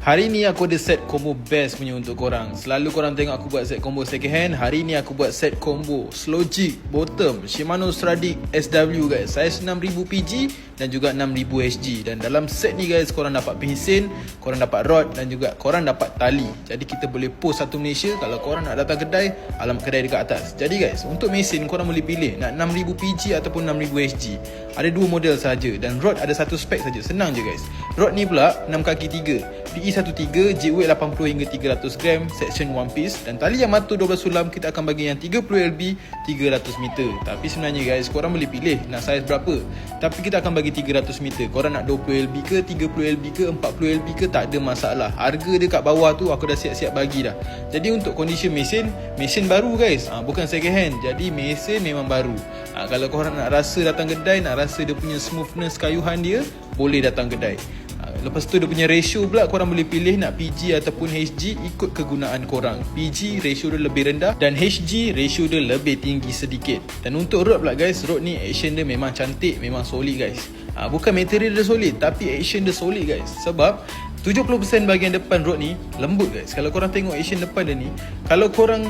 Hari ni aku ada set combo best punya untuk korang. Selalu korang tengok aku buat set combo second hand. Hari ni aku buat set combo slow jig bottom Shimano Stradic SW guys, saiz 6000 PG dan juga 6000 HG. Dan dalam set ni guys, korang dapat pinsin, korang dapat rod dan juga korang dapat tali. Jadi kita boleh post satu Malaysia. Kalau korang nak datang kedai, alamat kedai dekat atas. Jadi guys, untuk mesin korang boleh pilih nak 6000 PG ataupun 6000 HG. Ada dua model saja dan rod ada satu spek saja. Senang je guys. Rod ni pula 6 kaki 3 PE13, jig weight 80 hingga 300 gram, section one piece. Dan tali Yamato 12 sulam kita akan bagi yang 30 LB 300 meter. Tapi sebenarnya guys, korang boleh pilih nak saiz berapa. Tapi kita akan bagi 300 meter. Korang nak 20 LB ke, 30 LB ke, 40 LB ke, tak ada masalah. Harga dia kat bawah tu aku dah siap-siap bagi dah. Jadi untuk condition mesin baru guys, bukan second hand. Jadi mesin memang baru. Kalau korang nak rasa datang kedai, nak rasa dia punya smoothness kayuhan dia, boleh datang kedai. Lepas tu dia punya ratio pula, korang boleh pilih nak PG ataupun HG ikut kegunaan korang. PG ratio dia lebih rendah dan HG ratio dia lebih tinggi sedikit. Dan untuk rod pula guys, rod ni action dia memang cantik, memang solid guys. Bukan material dia solid, tapi action dia solid guys. Sebab 70% bahagian depan rod ni lembut guys. Kalau korang tengok action depan dia ni, kalau korang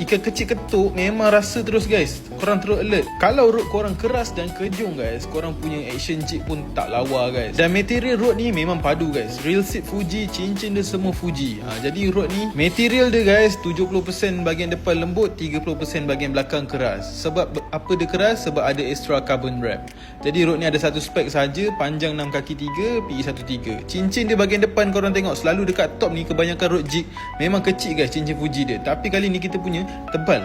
ikan kecil ketuk, memang rasa terus guys. Korang terus alert. Kalau rod korang keras dan kejung guys, korang punya action jig pun tak lawa guys. Dan material rod ni memang padu guys. Real seat Fuji, cincin dia semua Fuji. Jadi rod ni material dia guys 70% bahagian depan lembut, 30% bahagian belakang keras. Sebab apa dia keras? Sebab ada extra carbon wrap. Jadi rod ni ada satu spek saja, panjang 6 kaki 3 PE13. Cincin dia bahagian depan korang tengok selalu dekat top ni, kebanyakan rod jig memang kecil guys cincin Fuji dia. Tapi kali ni kita punya tebal.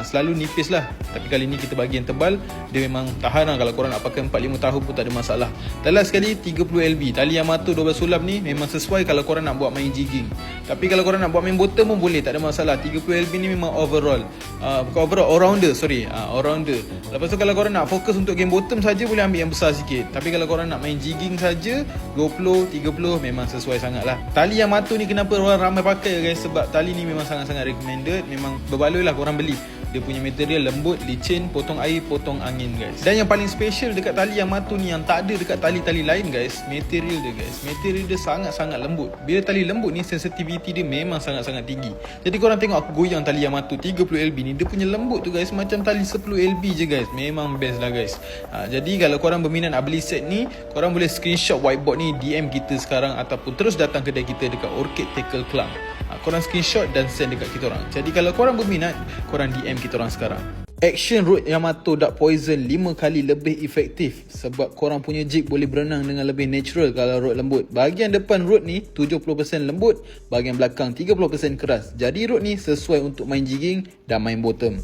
Selalu nipis lah. Tapi kali ni kita bagi yang tebal. Dia memang tahan lah. Kalau korang nak pakai 4-5 tahun pun tak ada masalah. Dan last sekali 30 LB. Tali Yamato 12 sulam ni memang sesuai kalau korang nak buat main jigging. Tapi kalau korang nak buat main bottom pun boleh, tak ada masalah. 30 LB ni memang overall. Bukan overall, all-rounder, sorry. All-rounder. Lepas tu kalau korang nak fokus untuk game bottom saja, boleh ambil yang besar sikit. Tapi kalau korang nak main jigging saja, 20, 30 memang sesuai sangat lah. Tali Yamato ni kenapa orang ramai pakai guys? Sebab tali ni memang sangat-sangat recommended. Memang berbaloi lah korang beli. Dia punya material lembut, licin, potong air, potong angin guys. Dan yang paling special dekat tali Yamato ni, yang tak ada dekat tali-tali lain guys, material dia guys. Material dia sangat-sangat lembut. Bila tali lembut ni, sensitivity dia memang sangat-sangat tinggi. Jadi korang tengok aku goyang tali Yamato 30 LB ni, dia punya lembut tu guys macam tali 10 LB je guys. Memang best lah guys. Jadi kalau korang berminat nak beli set ni, korang boleh screenshot whiteboard ni, DM kita sekarang ataupun terus datang kedai kita dekat Orchid Tackle Club. Korang screenshot dan send dekat kita orang. Jadi kalau korang berminat, korang DM kita orang sekarang. Action rod Yamato Dark Poison 5 kali lebih efektif sebab korang punya jig boleh berenang dengan lebih natural kalau rod lembut. Bahagian depan rod ni 70% lembut, bahagian belakang 30% keras. Jadi rod ni sesuai untuk main jigging dan main bottom.